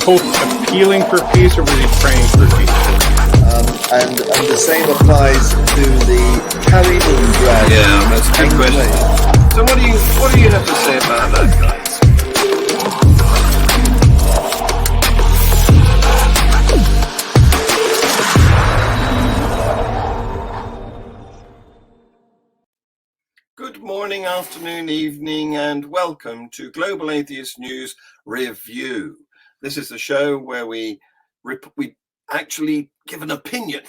Pope appealing for peace, or was he praying for peace? And the same applies to the Caribbean drag. Yeah, that's a good question. So what do you have to say about that, guys? Good morning, afternoon, evening, and welcome to Global Atheist News Review. This is the show where we actually give an opinion.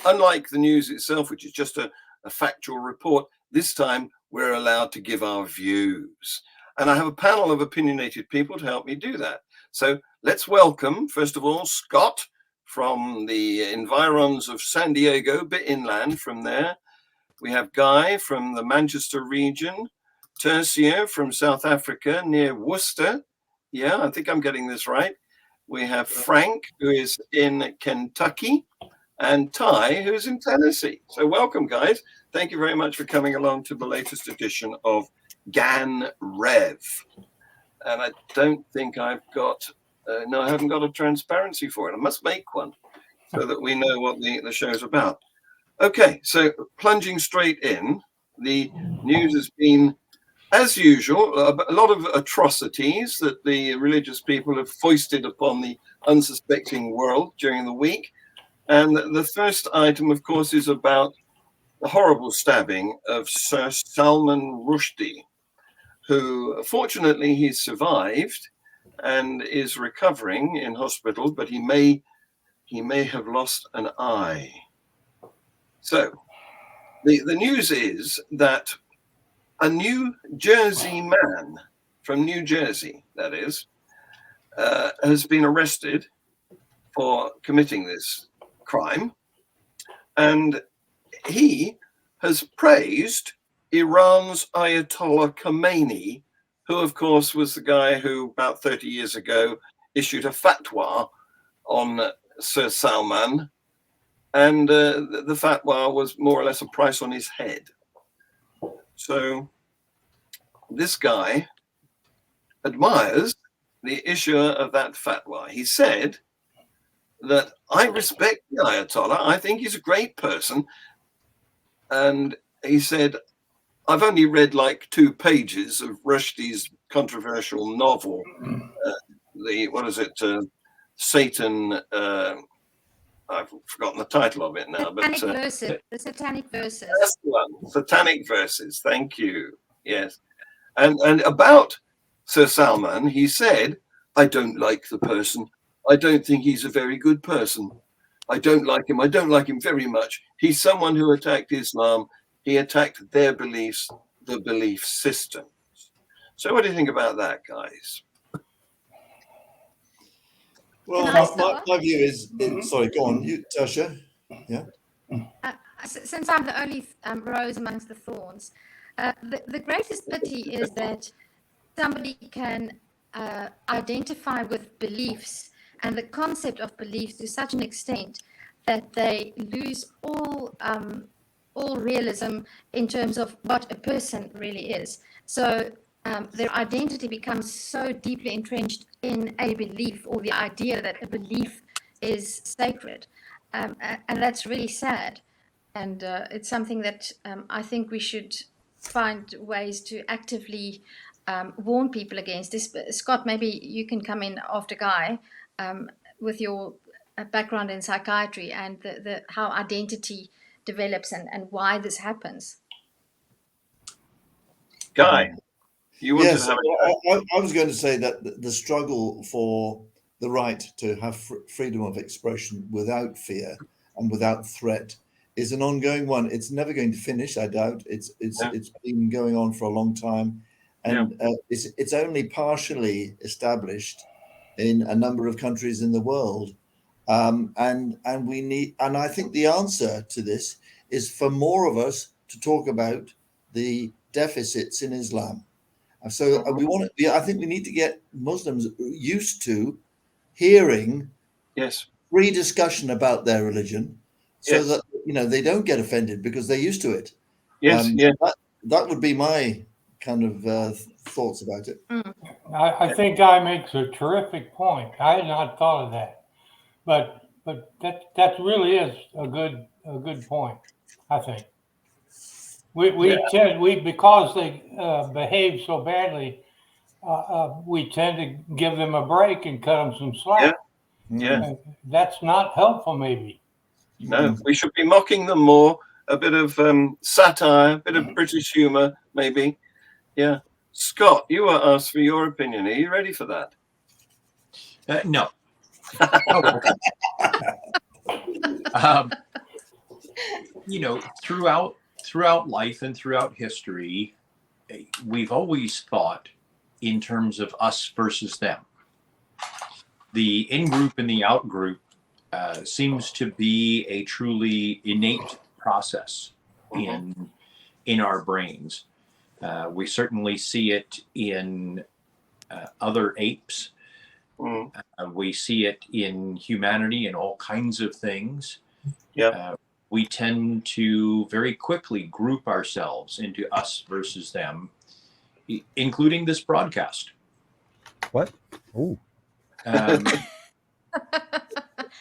Unlike the news itself, which is just a factual report, this time we're allowed to give our views. And I have a panel of opinionated people to help me do that. So let's welcome, first of all, Scott from the environs of San Diego, a bit inland from there. We have Guy from the Manchester region, Tersia from South Africa near Worcester. Yeah, I think I'm getting this right. We have Frank, who is in Kentucky, and Ty, who's in Tennessee. So welcome, guys. Thank you very much for coming along to the latest edition of GAN Rev. And I don't think I've got, no, I haven't got a transparency for it. I must make one so that we know what the show's about. Okay, so plunging straight in, the news has been, as usual, a lot of atrocities that the religious people have foisted upon the unsuspecting world during the week. And the first item, of course, is about the horrible stabbing of Sir Salman Rushdie, who, fortunately, he's survived and is recovering in hospital, but he may have lost an eye. So the news is that a New Jersey man from New Jersey, that is, has been arrested for committing this crime. And he has praised Iran's Ayatollah Khomeini, who, of course, was the guy who about 30 years ago issued a fatwa on Sir Salman. And the fatwa was more or less a price on his head. So this guy admires the issuer of that fatwa. He said that I respect the Ayatollah. I think he's a great person. And he said, I've only read like 2 pages of Rushdie's controversial novel, Satan... I've forgotten the title of it now. The Satanic Verses. That's the one. Satanic Verses. Thank you. Yes. And about Sir Salman, he said, I don't like the person. I don't think he's a very good person. I don't like him. I don't like him very much. He's someone who attacked Islam. He attacked their beliefs, the belief systems. So what do you think about that, guys? Well, my view is, sorry, go on, you, Tersia. Yeah. Since I'm the only rose amongst the thorns, the greatest pity is that somebody can identify with beliefs and the concept of beliefs to such an extent that they lose all realism in terms of what a person really is. So their identity becomes so deeply entrenched in a belief, or the idea that a belief is sacred. And that's really sad. And it's something that I think we should find ways to actively warn people against this. Scott, maybe you can come in after Guy with your background in psychiatry and the how identity develops and why this happens. Guy. Yes, I was going to say that the struggle for the right to have freedom of expression without fear and without threat is an ongoing one. It's never going to finish, I doubt. It's been going on for a long time, and it's only partially established in a number of countries in the world. And we need, and I think the answer to this is for more of us to talk about the deficits in Islam. So I think we need to get Muslims used to hearing free discussion about their religion, so that they don't get offended because they're used to it. Yes, That would be my kind of thoughts about it. I think Guy makes a terrific point. I had not thought of that, but that really is a good point. I think we because they behave so badly, we tend to give them a break and cut them some slack. Yeah. That's not helpful, maybe. No, we should be mocking them more. A bit of satire, a bit of British humour, maybe. Yeah. Scott, you were asked for your opinion. Are you ready for that? No. Throughout life and throughout history, we've always thought in terms of us versus them. The in-group and the out-group seems to be a truly innate process in our brains. We certainly see it in other apes. We see it in humanity in all kinds of things. We tend to very quickly group ourselves into us versus them, including this broadcast. What? Oh.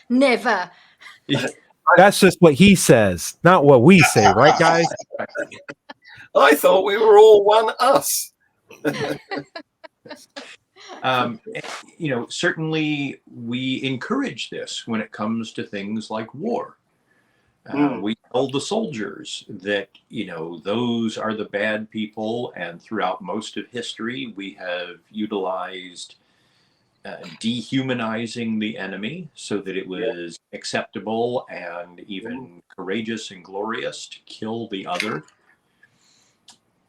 Never. That's just what he says, not what we say, right, guys? I thought we were all one us. Certainly we encourage this when it comes to things like war. We tell the soldiers that, those are the bad people. And throughout most of history, we have utilized dehumanizing the enemy so that it was acceptable and even courageous and glorious to kill the other.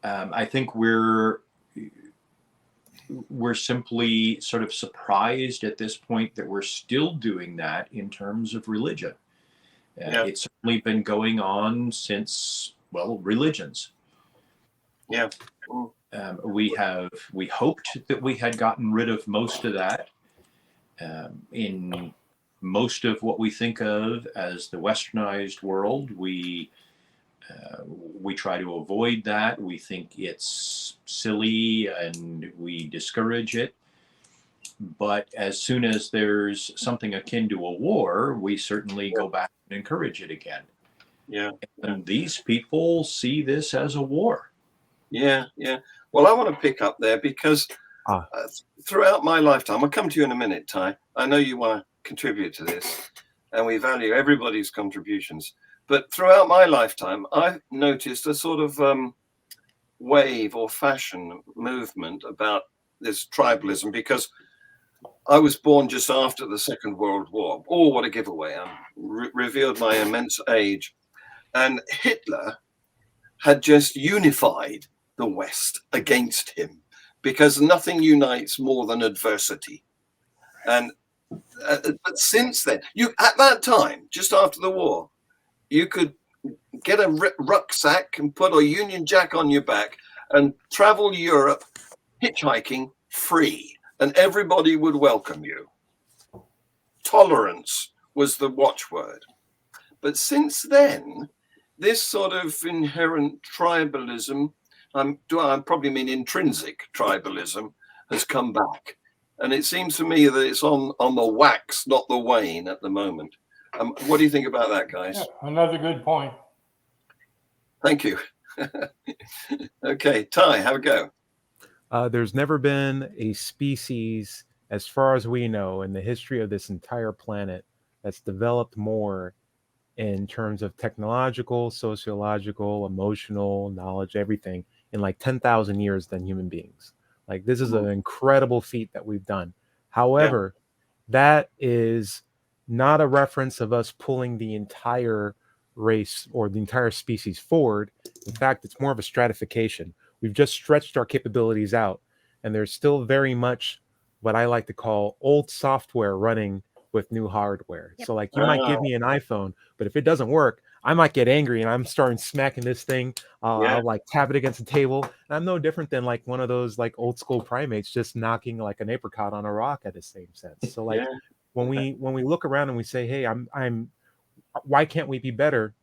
I think we're simply sort of surprised at this point that we're still doing that in terms of religion. It's certainly been going on since, religions. Yeah. We hoped that we had gotten rid of most of that. In most of what we think of as the westernized world, we try to avoid that. We think it's silly and we discourage it. But as soon as there's something akin to a war, we certainly go back and encourage it again. Yeah. And these people see this as a war. Yeah. Well, I want to pick up there because throughout my lifetime, I'll come to you in a minute, Ty. I know you want to contribute to this, and we value everybody's contributions. But throughout my lifetime, I've noticed a sort of wave or fashion movement about this tribalism because I was born just after the Second World War. Oh, what a giveaway. I revealed my immense age. And Hitler had just unified the West against him because nothing unites more than adversity. And but since then, at that time, just after the war, you could get a rucksack and put a Union Jack on your back and travel Europe hitchhiking free, and everybody would welcome you. Tolerance was the watchword. But since then, this sort of inherent tribalism, I probably mean intrinsic tribalism, has come back. And it seems to me that it's on the wax, not the wane at the moment. What do you think about that, guys? Yeah, another good point. Thank you. Okay, Ty, have a go. There's never been a species, as far as we know, in the history of this entire planet that's developed more in terms of technological, sociological, emotional knowledge, everything, in like 10,000 years than human beings. Like, this is an incredible feat that we've done. However, that is not a reference of us pulling the entire race or the entire species forward. In fact, it's more of a stratification. We've just stretched our capabilities out, and there's still very much what I like to call old software running with new hardware. So like, you might give me an iPhone, but if it doesn't work, I might get angry and I'm starting smacking this thing. I'll like tap it against the table. And I'm no different than like one of those like old school primates just knocking like an apricot on a rock at the same sense. So like when we look around and we say, hey, I'm why can't we be better?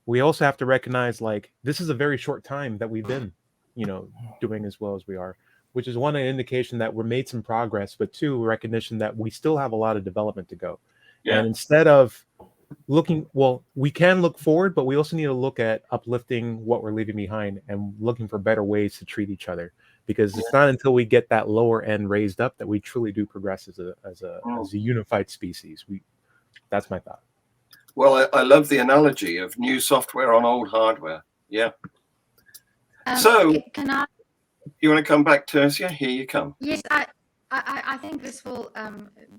We also have to recognize like this is a very short time that we've been, doing as well as we are. which is one, an indication that we're made some progress, but two, recognition that we still have a lot of development to go. Yeah. And instead of looking, well, we can look forward, but we also need to look at uplifting what we're leaving behind and looking for better ways to treat each other. Because it's not until we get that lower end raised up that we truly do progress as a unified species. That's my thought. Well, I love the analogy of new software on old hardware. Yeah. So, can I? You want to come back, Tersia? Here you come. Yes, I think this will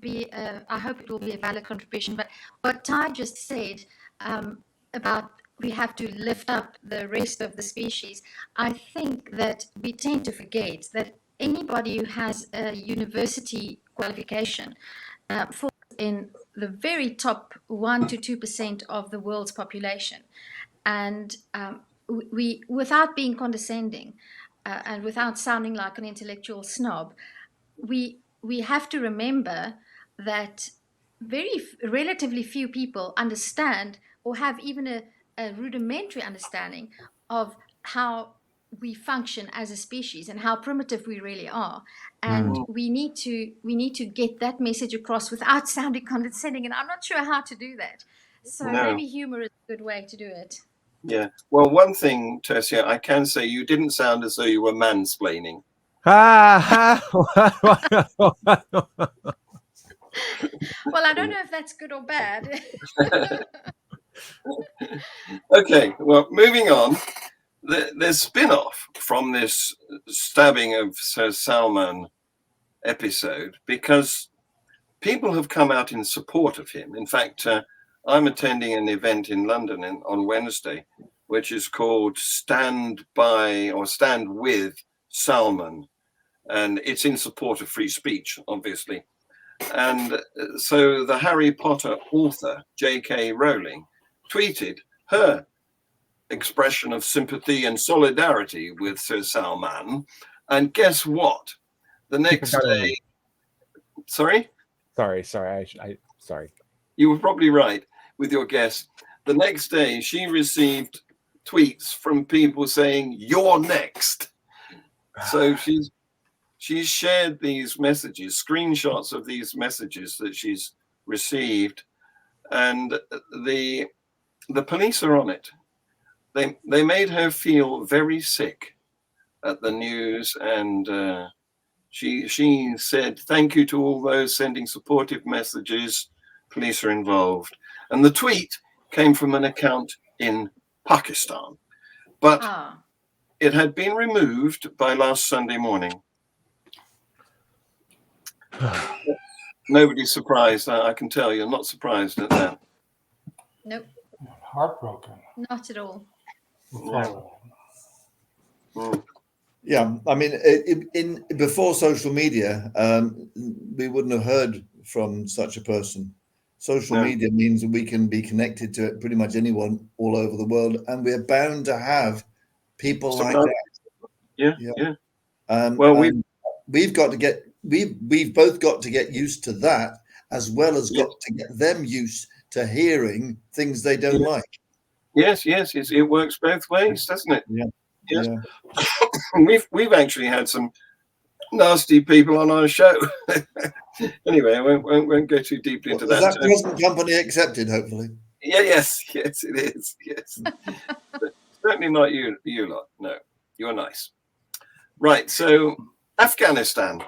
be. I hope it will be a valid contribution. But what Ty just said about we have to lift up the rest of the species, I think that we tend to forget that anybody who has a university qualification falls in the very top 1 to 2% of the world's population, and we, without being condescending and without sounding like an intellectual snob, we have to remember that relatively few people understand or have even a rudimentary understanding of how we function as a species and how primitive we really are. And we need to get that message across without sounding condescending. And I'm not sure how to do that. So maybe humor is a good way to do it. Yeah. Well, one thing, Tersia, I can say you didn't sound as though you were mansplaining. Well, I don't know if that's good or bad. Okay, well, moving on. There's spin-off from this stabbing of Sir Salman episode because people have come out in support of him. In fact, I'm attending an event in London on Wednesday, which is called Stand By or Stand With Salman. And it's in support of free speech, obviously. And so the Harry Potter author, JK Rowling, tweeted her expression of sympathy and solidarity with Sir Salman. And guess what? The next day... Sorry? Sorry. You were probably right with your guess. The next day, she received tweets from people saying, "You're next." So she's shared these messages, screenshots of these messages that she's received, and the police are on it. They made her feel very sick at the news, and she said, "Thank you to all those sending supportive messages. Police are involved." And the tweet came from an account in Pakistan, but it had been removed by last Sunday morning. Nobody's surprised. I can tell you're not surprised at that. Nope. Heartbroken. Not at all. Yeah, I mean, in before social media, we wouldn't have heard from such a person. Social media means that we can be connected to pretty much anyone all over the world, and we're bound to have people like that. Yeah. Well, we've both got to get used to that, as well as got to get them used to hearing things they don't like. Yes. It works both ways, doesn't it? Yeah. We've actually had some nasty people on our show. Anyway, I won't go too deeply into that. Is that present company accepted, hopefully? Yes, it is. Yes. Certainly not you lot. No, you're nice. Right, so Afghanistan.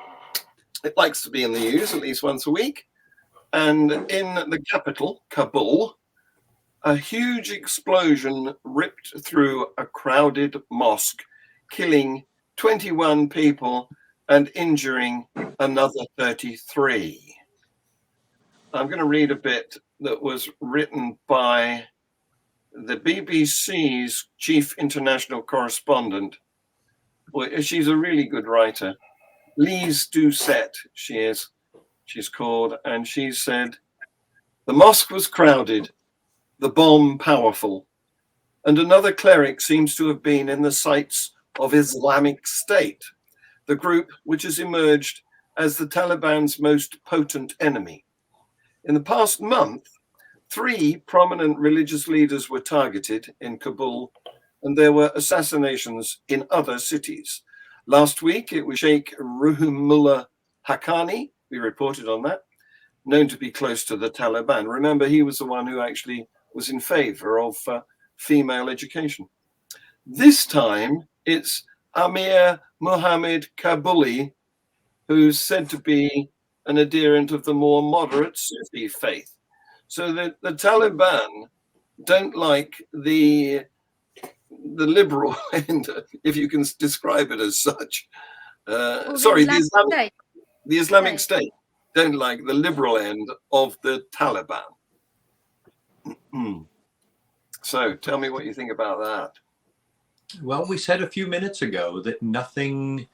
It likes to be in the news at least once a week. And in the capital, Kabul, a huge explosion ripped through a crowded mosque, killing 21 people and injuring another 33. I'm going to read a bit that was written by the BBC's chief international correspondent. Well, she's a really good writer. Lise Doucette, she's called, and she said, "The mosque was crowded, the bomb powerful, and another cleric seems to have been in the sights of Islamic State, the group which has emerged as the Taliban's most potent enemy. In the past month, 3 prominent religious leaders were targeted in Kabul, and there were assassinations in other cities. Last week, it was Sheikh Ruhullah Haqqani. We reported on that, known to be close to the Taliban. Remember, he was the one who actually was in favor of female education. This time, it's Amir Mohammed Kabuli, who's said to be an adherent of the more moderate Sufi faith. So the Taliban don't like the liberal end, if you can describe it as such. Sorry, the Islamic State don't like the liberal end of the Taliban. So tell me what you think about that. Well, we said a few minutes ago that nothing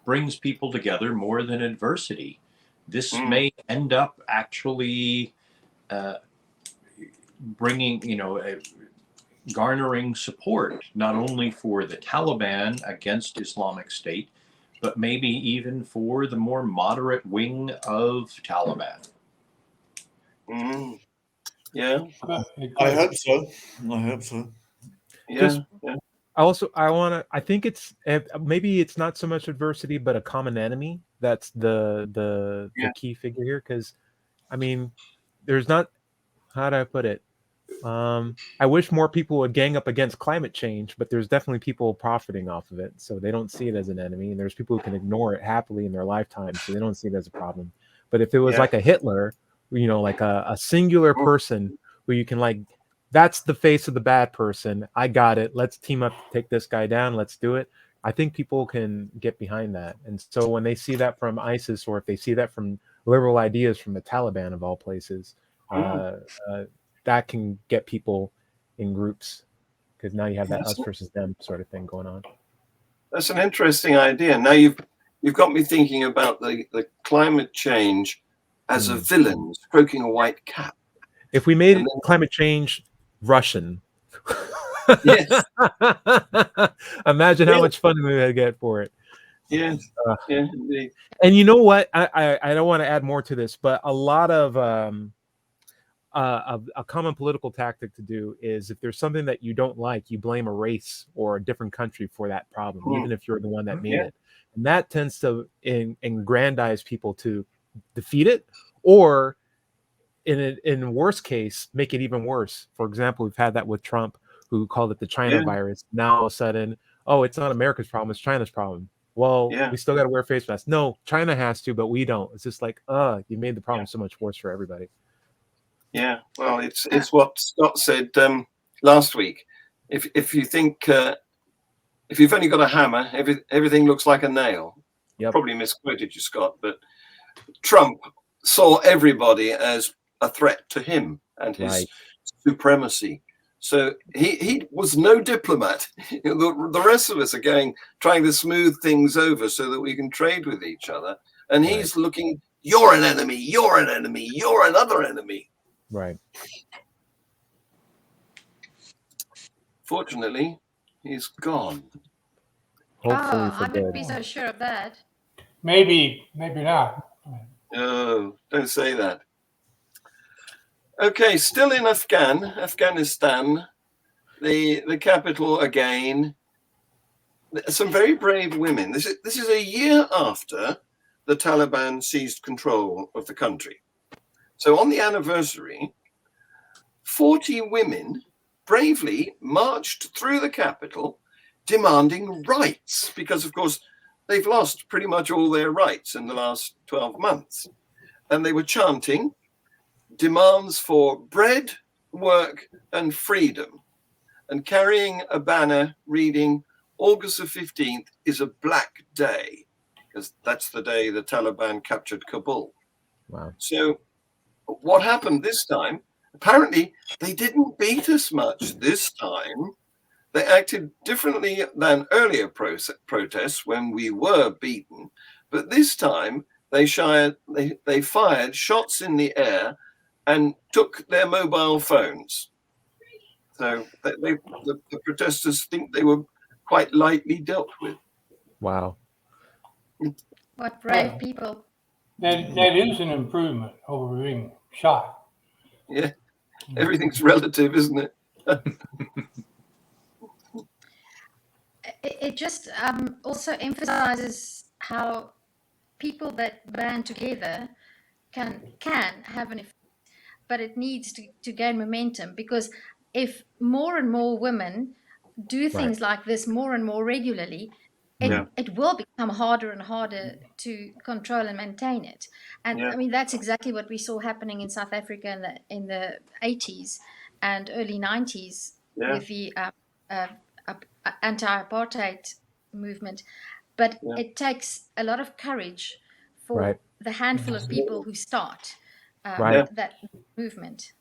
brings people together more than adversity. This may end up actually bringing, garnering support, not only for the Taliban against Islamic State, but maybe even for the more moderate wing of Taliban. Yeah. I hope so. Yeah. I think it's maybe it's not so much adversity, but a common enemy. That's the key figure here. Because, I mean, there's not, how do I put it? I wish more people would gang up against climate change, but there's definitely people profiting off of it. So they don't see it as an enemy. And there's people who can ignore it happily in their lifetime. So they don't see it as a problem. But if it was like a Hitler, like a singular person who you can that's the face of the bad person. I got it. Let's team up to take this guy down. Let's do it. I think people can get behind that. And so when they see that from ISIS, or if they see that from liberal ideas from the Taliban of all places, that can get people in groups, because now you have that us versus them sort of thing going on. That's an interesting idea. Now you've got me thinking about the climate change as a villain stroking a white cap. If we made climate change Russian, yes. Imagine how much fun we would get for it. Yes. Yeah, indeed. And you know what? I don't want to add more to this, but a lot of a common political tactic to do is, if there's something that you don't like, you blame a race or a different country for that problem, even if you're the one that made it. And that tends to aggrandize people to defeat it, or in worst case, make it even worse. For example, we've had that with Trump, who called it the China virus. Now all of a sudden, it's not America's problem, it's China's problem. Well, we still got to wear face masks. No, China has to, but we don't. It's just like, you made the problem so much worse for everybody. Yeah, well, it's what Scott said last week. If you think if you've only got a hammer, everything looks like a nail. Probably misquoted you, Scott, but Trump saw everybody as a threat to him and his supremacy. So he was no diplomat. The rest of us are trying to smooth things over so that we can trade with each other. And he's looking, you're an enemy, you're an enemy, you're another enemy. Right. Fortunately, he's gone. Hopefully I wouldn't be so sure of that. Maybe not. Oh, don't say that. Okay, still in Afghanistan, the capital again. Some very brave women. This is a year after the Taliban seized control of the country. So on the anniversary, 40 women bravely marched through the capital demanding rights, because, of course, they've lost pretty much all their rights in the last 12 months. And they were chanting demands for bread, work, and freedom, and carrying a banner reading, August the 15th is a black day, because that's the day the Taliban captured Kabul. Wow. So what happened this time? Apparently, they didn't beat us much this time. They acted differently than earlier protests when we were beaten. But this time, they fired shots in the air and took their mobile phones. So the protesters think they were quite lightly dealt with. Wow. What brave people. That is an improvement over being shot. Yeah, everything's relative, isn't it? it just also emphasizes how people that band together can have an effect, but it needs to gain momentum, because if more and more women do things like this more and more regularly, it will become harder and harder to control and maintain it. And I mean, that's exactly what we saw happening in South Africa in the 80s and early 90s with the anti-apartheid movement. But it takes a lot of courage for the handful of people who start that movement.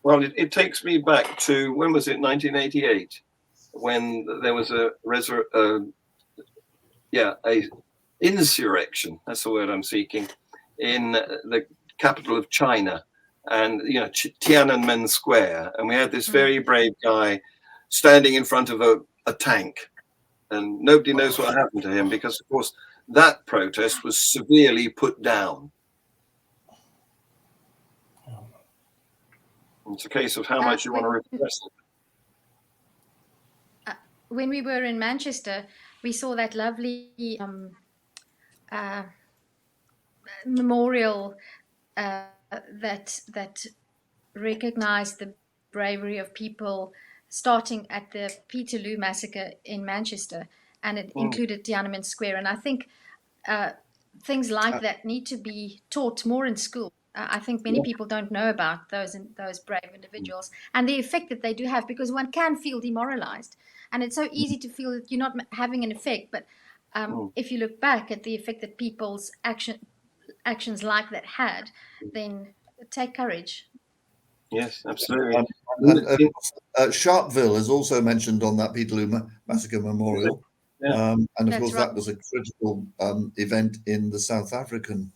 Well, it takes me back to, when was it, 1988, when there was a insurrection, that's the word I'm seeking, in the capital of China, and Tiananmen Square, and we had this very brave guy standing in front of a tank, and nobody knows what happened to him, because of course that protest was severely put down. It's a case of how much you want to repress it. When we were in Manchester, we saw that lovely memorial that recognized the bravery of people, starting at the Peterloo massacre in Manchester, and it included Tiananmen Square. And I think things like that need to be taught more in school. I think many people don't know about those brave individuals and the effect that they do have, because one can feel demoralized, and it's so easy to feel that you're not having an effect. But if you look back at the effect that people's actions like that had, then take courage. Yes, absolutely. Sharpeville is also mentioned on that Peterloo Massacre Memorial. And of course, that was a critical event in the South African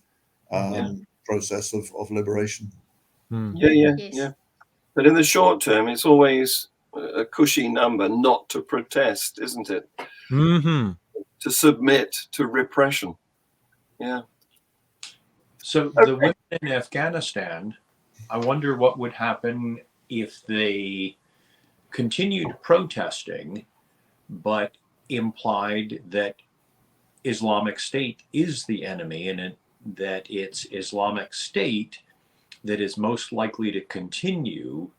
process of liberation. Yeah. But in the short term, it's always a cushy number not to protest, isn't it? Mm-hmm. To submit to repression. Yeah. So the women in Afghanistan, I wonder what would happen if they continued protesting, but implied that Islamic State is the enemy, and that it's Islamic State that is most likely to continue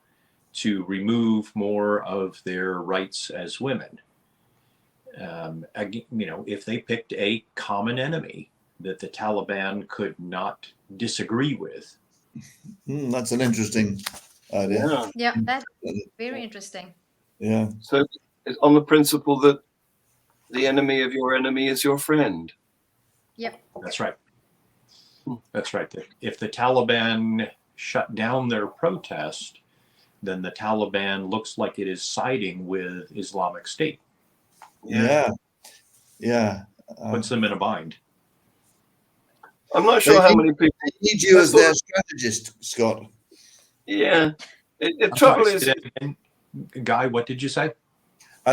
to remove more of their rights as women. If they picked a common enemy that the Taliban could not disagree with. That's an interesting idea. Yeah, that's very interesting. Yeah. So it's on the principle that the enemy of your enemy is your friend. Yep. That's right. That's right. If the Taliban shut down their protest, then the Taliban looks like it is siding with Islamic State. Yeah. Puts them in a bind. I'm not sure how many people need you as their strategist, Scott. Yeah. The trouble is, Guy, what did you say?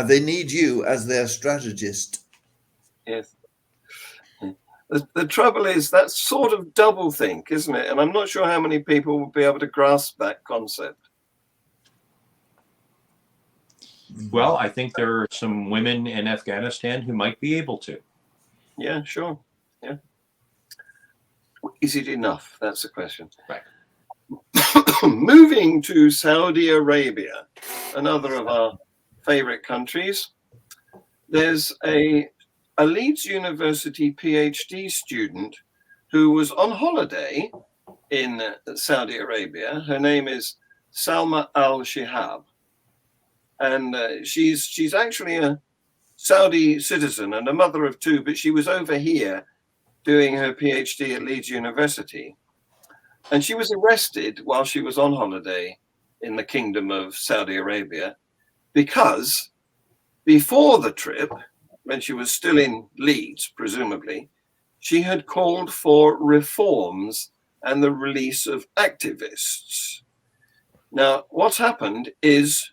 They need you as their strategist. Yes. The trouble is, that's sort of doublethink, isn't it? And I'm not sure how many people will be able to grasp that concept. Well, I think there are some women in Afghanistan who might be able to. Yeah, sure. Yeah. Is it enough? That's the question. Right. Moving to Saudi Arabia, another of our favorite countries, there's a Leeds University PhD student who was on holiday in Saudi Arabia. Her name is Salma al-Shihab. And she's actually a Saudi citizen and a mother of two, but she was over here doing her PhD at Leeds University. And she was arrested while she was on holiday in the Kingdom of Saudi Arabia, because before the trip, when she was still in Leeds, presumably, she had called for reforms and the release of activists. Now, what's happened is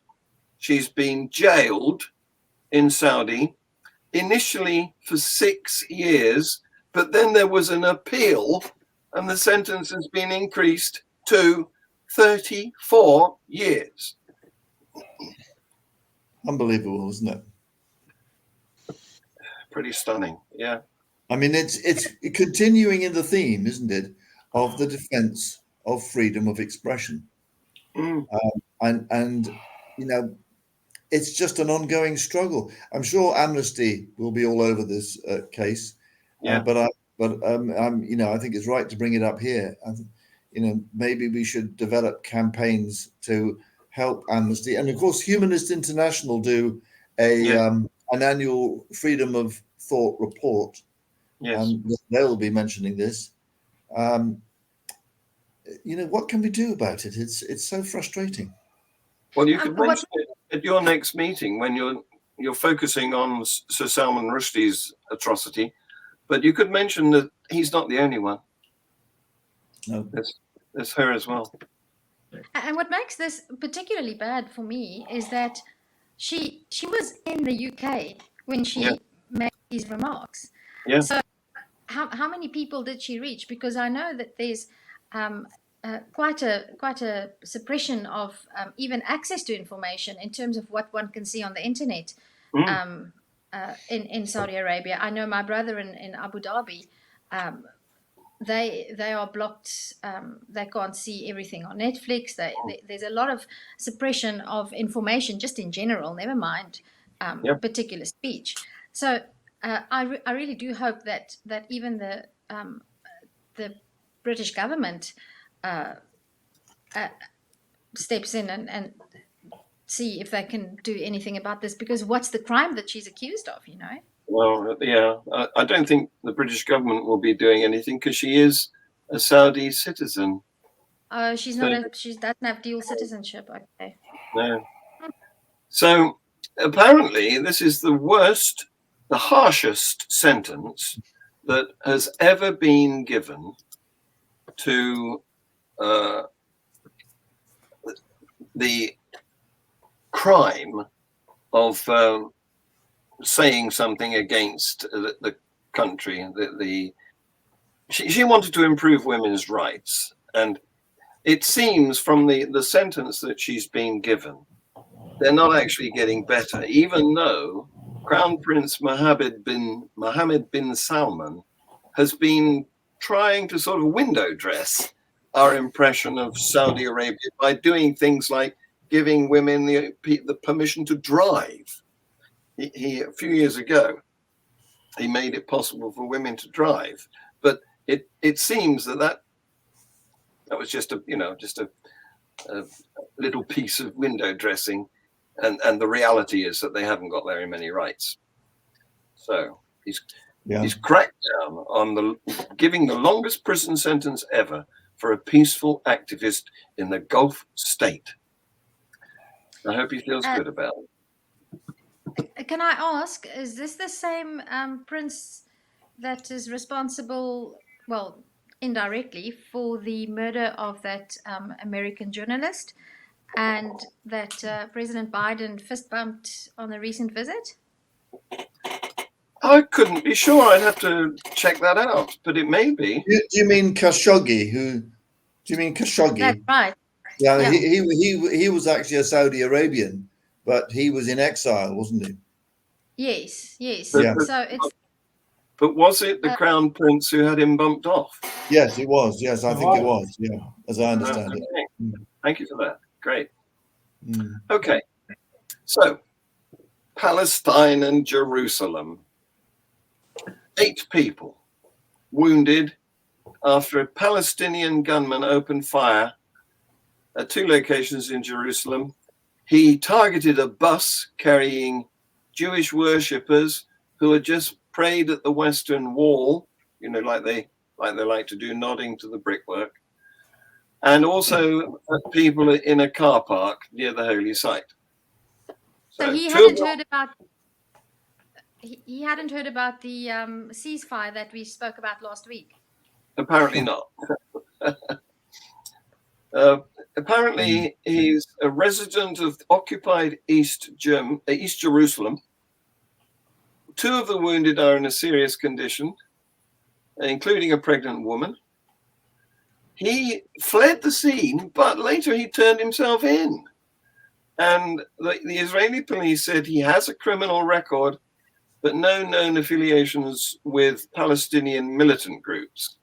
she's been jailed in Saudi, initially for 6 years, but then there was an appeal and the sentence has been increased to 34 years. Unbelievable, isn't it? pretty stunning. Yeah. I mean, it's continuing in the theme, isn't it, of the defense of freedom of expression. And you know, it's just an ongoing struggle. I'm sure Amnesty will be all over this case, but I'm you know, I think it's right to bring it up here. You know, maybe we should develop campaigns to help Amnesty, and of course, Humanist International do an annual freedom of thought report. Yes. They'll be mentioning this. You know, what can we do about it? It's so frustrating. Well, you could mention it at your next meeting when you're focusing on Sir Salman Rushdie's atrocity, but you could mention that he's not the only one. No, there's her as well. And what makes this particularly bad for me is that she was in the UK when she made these remarks. Yeah. So how many people did she reach? Because I know that there's quite a suppression of even access to information in terms of what one can see on the internet in Saudi Arabia. I know my brother in Abu Dhabi, they are blocked. They can't see everything on Netflix. There's a lot of suppression of information just in general, never mind particular speech. So I really do hope that even the British government steps in and see if they can do anything about this, because what's the crime that she's accused of, you know? Well, yeah, I don't think the British government will be doing anything because she is a Saudi citizen. She doesn't have dual citizenship. Okay. No. So apparently this is the harshest sentence that has ever been given to the crime of saying something against the country. She wanted to improve women's rights, and it seems from the sentence that she's been given, they're not actually getting better, even though Crown Prince Mohammed bin Salman has been trying to sort of window dress our impression of Saudi Arabia by doing things like giving women the permission to drive. He a few years ago, he made it possible for women to drive, but it seems that was just a little piece of window dressing, and the reality is that they haven't got very many rights. So he's cracked down on giving the longest prison sentence ever for a peaceful activist in the Gulf state. I hope he feels good about it. Can I ask, is this the same prince that is responsible, well, indirectly, for the murder of that American journalist, and that President Biden fist bumped on a recent visit? I couldn't be sure. I'd have to check that out, but it may be. Do you mean Khashoggi? Do you mean Khashoggi? That's right. Yeah. He was actually a Saudi Arabian, but he was in exile, wasn't he? Yes. Yeah. So it's. But was it the Crown Prince who had him bumped off? Yes, it was. Yes, I think it was. Yeah, as I understand it. Thank you for that. Great. Okay. So, Palestine and Jerusalem. 8 people wounded after a Palestinian gunman opened fire at 2 locations in Jerusalem. He targeted a bus carrying Jewish worshippers who had just prayed at the Western Wall, you know, like they like to do, nodding to the brickwork, and also people in a car park near the holy site. So he hadn't heard about the ceasefire that we spoke about last week. Apparently not. Apparently, he's a resident of occupied East Jerusalem. 2 of the wounded are in a serious condition, including a pregnant woman. He fled the scene, but later he turned himself in. And the Israeli police said he has a criminal record but no known affiliations with Palestinian militant groups.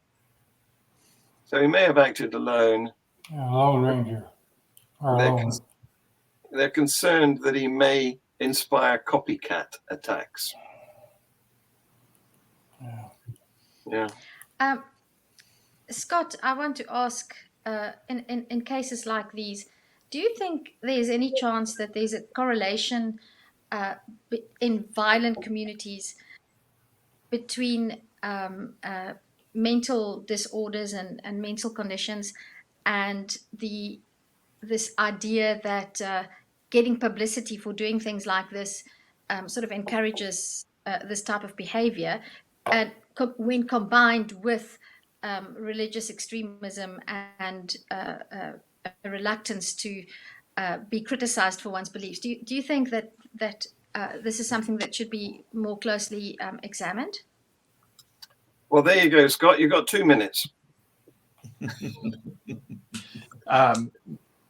So he may have acted alone. Yeah, Lone Ranger. Or Lone. They're concerned that he may inspire copycat attacks. Yeah. Scott, I want to ask, in cases like these, do you think there's any chance that there's a correlation in violent communities between mental disorders and mental conditions and this idea that getting publicity for doing things like this sort of encourages this type of behavior, and when combined with religious extremism and a reluctance to be criticized for one's beliefs? Do you think that this is something that should be more closely examined? Well, there you go, Scott. You've got 2 minutes.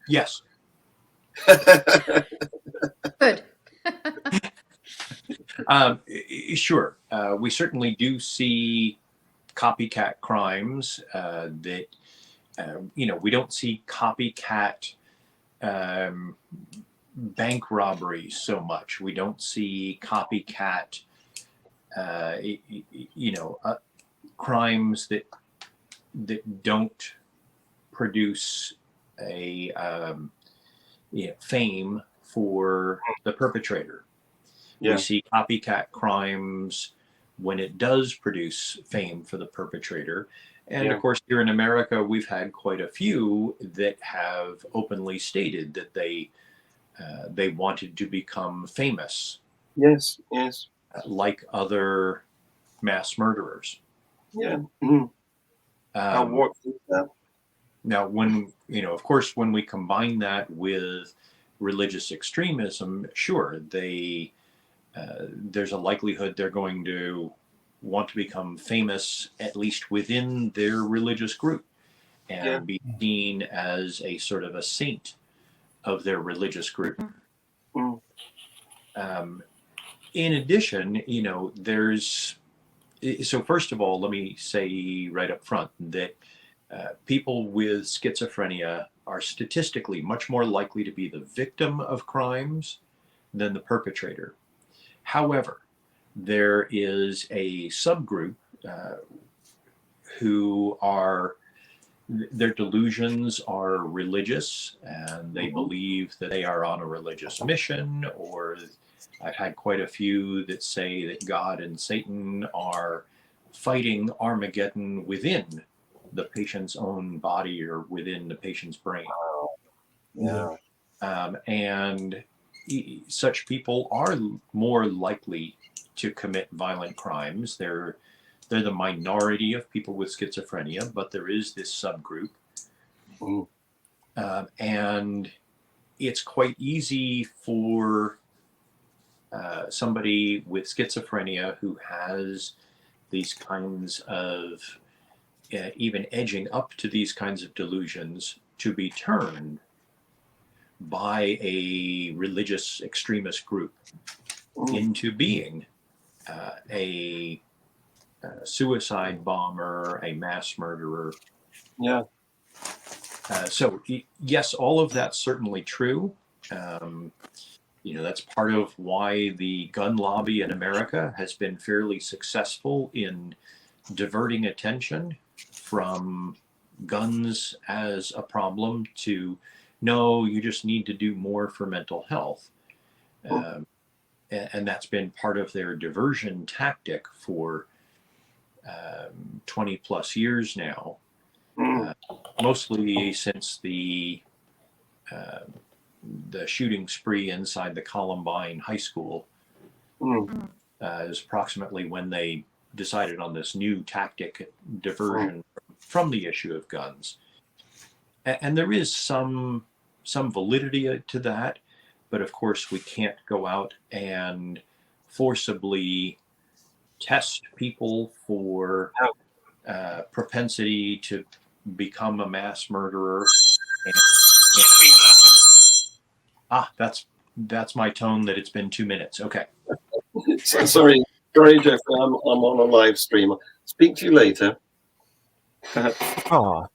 Yes. Good. Sure. We certainly do see copycat crimes that, we don't see copycat bank robberies so much. We don't see copycat, crimes that don't produce a fame for the perpetrator. Yeah. We see copycat crimes when it does produce fame for the perpetrator. And of course, here in America, we've had quite a few that have openly stated that they wanted to become famous. Yes. Like other mass murderers. Yeah. I'll work with that. Now, when we combine that with religious extremism, sure, there's a likelihood they're going to want to become famous, at least within their religious group, and be seen as a sort of a saint of their religious group. In addition, so first of all, let me say right up front that people with schizophrenia are statistically much more likely to be the victim of crimes than the perpetrator. However, there is a subgroup who their delusions are religious, and they believe that they are on a religious mission, or I've had quite a few that say that God and Satan are fighting Armageddon within the patient's own body or within the patient's brain. Yeah. And such people are more likely to commit violent crimes. They're the minority of people with schizophrenia, but there is this subgroup. And it's quite easy for somebody with schizophrenia who has these kinds of, even edging up to these kinds of delusions, to be turned by a religious extremist group into being a suicide bomber, a mass murderer. Yeah. So yes, all of that's certainly true. That's part of why the gun lobby in America has been fairly successful in diverting attention from guns as a problem to, no, you just need to do more for mental health. And that's been part of their diversion tactic for 20 plus years now, mostly since the shooting spree inside the Columbine High School is approximately when they decided on this new tactic, diversion from the issue of guns. And there is some validity to that, but of course we can't go out and forcibly test people for propensity to become a mass murderer. That's my tone that it's been 2 minutes. Okay. Sorry, Sorry, Jeffrey, I'm on a live stream. Speak to you later. Oh,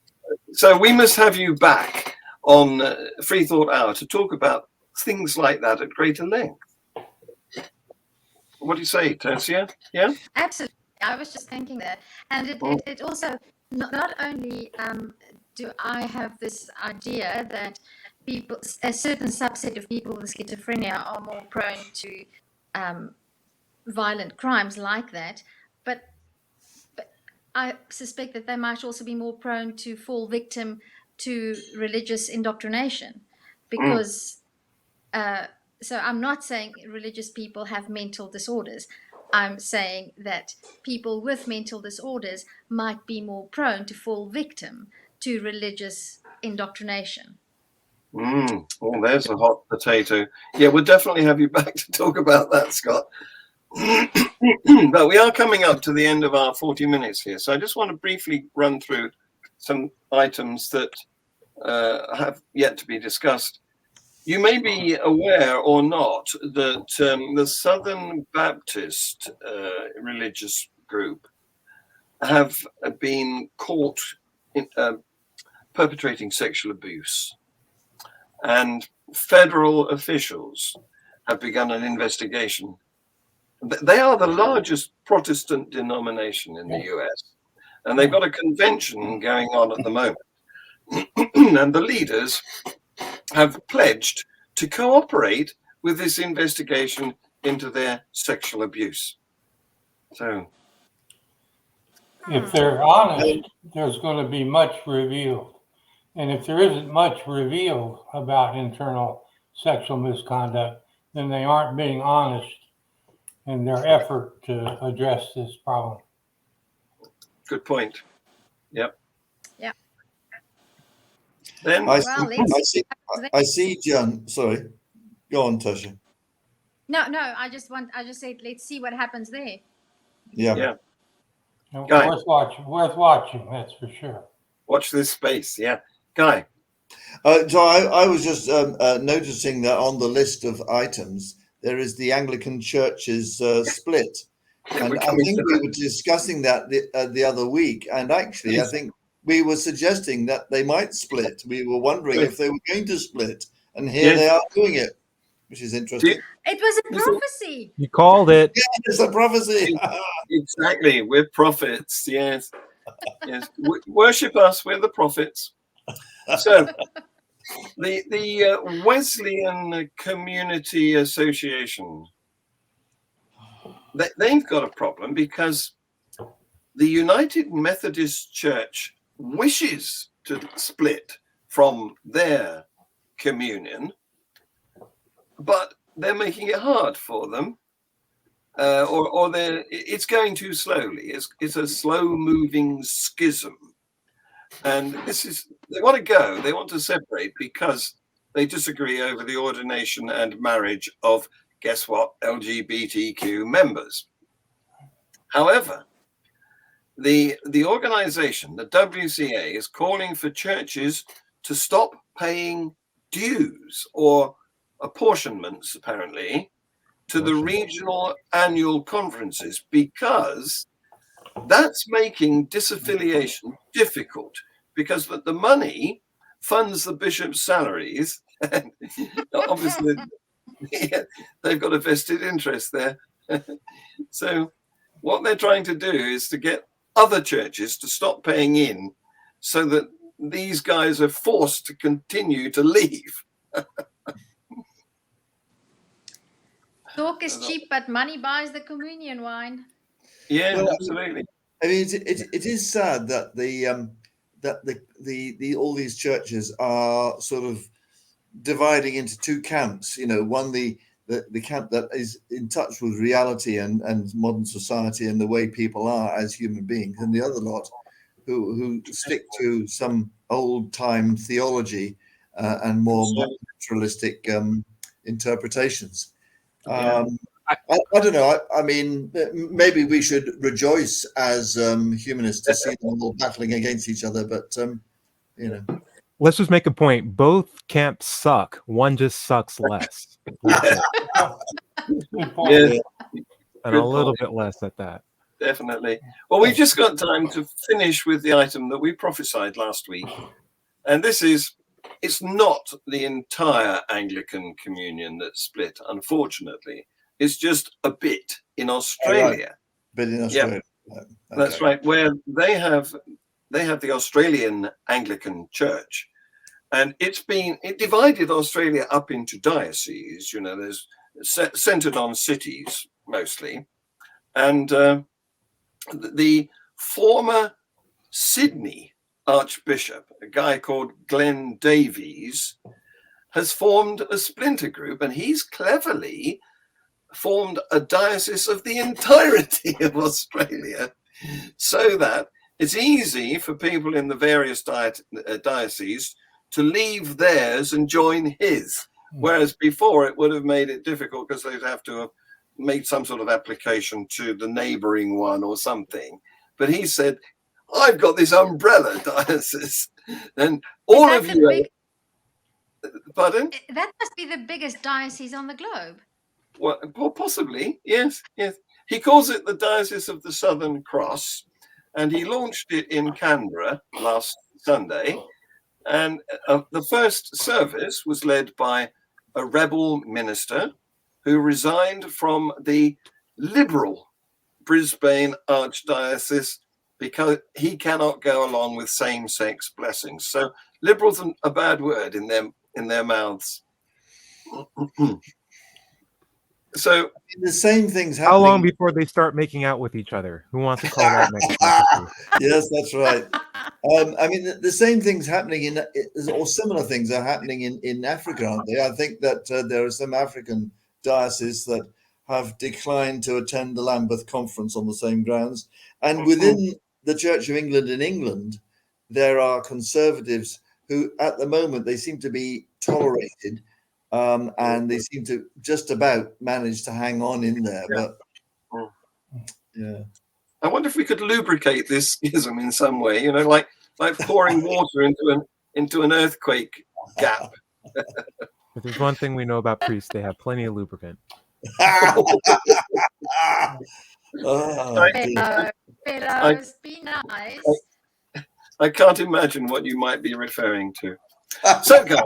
So we must have you back on Free Thought Hour to talk about things like that at greater length. What do you say, Tersia? Yeah? Absolutely. I was just thinking that. And it also, not only do I have this idea that people, a certain subset of people with schizophrenia are more prone to violent crimes like that, but I suspect that they might also be more prone to fall victim to religious indoctrination, because so I'm not saying religious people have mental disorders. I'm saying that people with mental disorders might be more prone to fall victim to religious indoctrination. Oh, there's a hot potato. Yeah, we'll definitely have you back to talk about that, Scott. But we are coming up to the end of our 40 minutes here. So I just want to briefly run through some items that have yet to be discussed. You may be aware or not that the Southern Baptist religious group have been caught in, perpetrating sexual abuse, and federal officials have begun an investigation. They are the largest Protestant denomination in the US, and they've got a convention going on at the moment. And the leaders have pledged to cooperate with this investigation into their sexual abuse. So, if they're honest, there's going to be much revealed. And if there isn't much revealed about internal sexual misconduct, then they aren't being honest in their effort to address this problem. good point. Yep. Yeah. Then I see, John. Sorry, go on, Tasha. No, I just said, let's see what happens there. yeah, Guy. Worth watching, that's for sure. watch this space. Yeah, Guy. So I was just noticing that on the list of items, there is the Anglican Church's split. And I think we were discussing that the other week. And actually, I think we were suggesting that they might split. We were wondering if they were going to split. And here they are doing it, which is interesting. It was a prophecy. you called it. Yeah, it's a prophecy. Exactly, we're prophets. Yes, yes. Worship us. We're the prophets. So, the Wesleyan Community Association, they've got a problem because the United Methodist Church wishes to split from their communion, but they're making it hard for them, or it's going too slowly. It's a slow-moving schism, and they want to go. They want to separate because they disagree over the ordination and marriage of, guess what, LGBTQ members. However, the organization, the WCA, is calling for churches to stop paying dues or apportionments, apparently, to the regional annual conferences, because that's making disaffiliation difficult, because the money funds the bishop's salaries. And obviously, they've got a vested interest there. So what they're trying to do is to get other churches to stop paying in so that these guys are forced to continue to leave. Talk is cheap, but money buys the communion wine. Yeah, Well, absolutely. I mean, it is sad that the all these churches are sort of dividing into two camps. You know, one the camp that is in touch with reality and modern society and the way people are as human beings, and the other lot who stick to some old time theology and more naturalistic interpretations. I don't know. I mean, maybe we should rejoice as humanists to see them all battling against each other, but you know. Let's just make a point. Both camps suck. One just sucks less. Yeah. and Good a little point. bit less at that. Definitely. Well, we've just got time to finish with the item that we prophesied last week. And this is, it's not the entire Anglican communion that's split, unfortunately. It's just a bit in Australia. But in Australia. Yeah, that's right. Where they have the Australian Anglican Church. And it divided Australia up into dioceses, you know, there's centered on cities mostly. And the former Sydney Archbishop, a guy called Glenn Davies, has formed a splinter group, and he's cleverly formed a diocese of the entirety of Australia, so that it's easy for people in the various dioceses to leave theirs and join his. Whereas before it would have made it difficult because they'd have to have made some sort of application to the neighboring one or something. But he said, I've got this umbrella diocese, and all of you. Pardon? That must be the biggest diocese on the globe. Well, possibly, yes. He calls it the Diocese of the Southern Cross, and he launched it in Canberra last Sunday. And the first service was led by a rebel minister who resigned from the liberal Brisbane Archdiocese because he cannot go along with same-sex blessings. So liberals are a bad word in their mouths. So the same things happening. How long before they start making out with each other? Who wants to call that next prophecy? Yes, that's right. I mean, the same things happening or similar things are happening in Africa, aren't they? I think that there are some African dioceses that have declined to attend the Lambeth Conference on the same grounds. And within the Church of England in England, there are conservatives who, at the moment, they seem to be tolerated. And they seem to just about manage to hang on in there. Yeah. But yeah, I wonder if we could lubricate this schism in some way, you know, like pouring water into an earthquake gap. If there's one thing we know about priests, they have plenty of lubricant. Fellows, be nice. I can't imagine what you might be referring to. So, guys,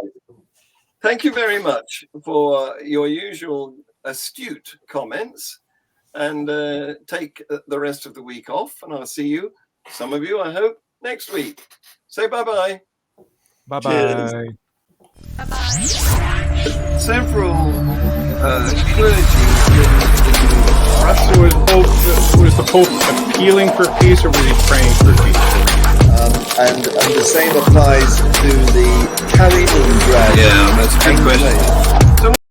thank you very much for your usual astute comments, and take the rest of the week off, and I'll see you, some of you, I hope, next week. Say bye-bye. Bye-bye. Bye-bye. Several clergy Was the Pope appealing for peace, or was he praying for peace? and the same applies to the Carry On drag. Yeah, that's a good question.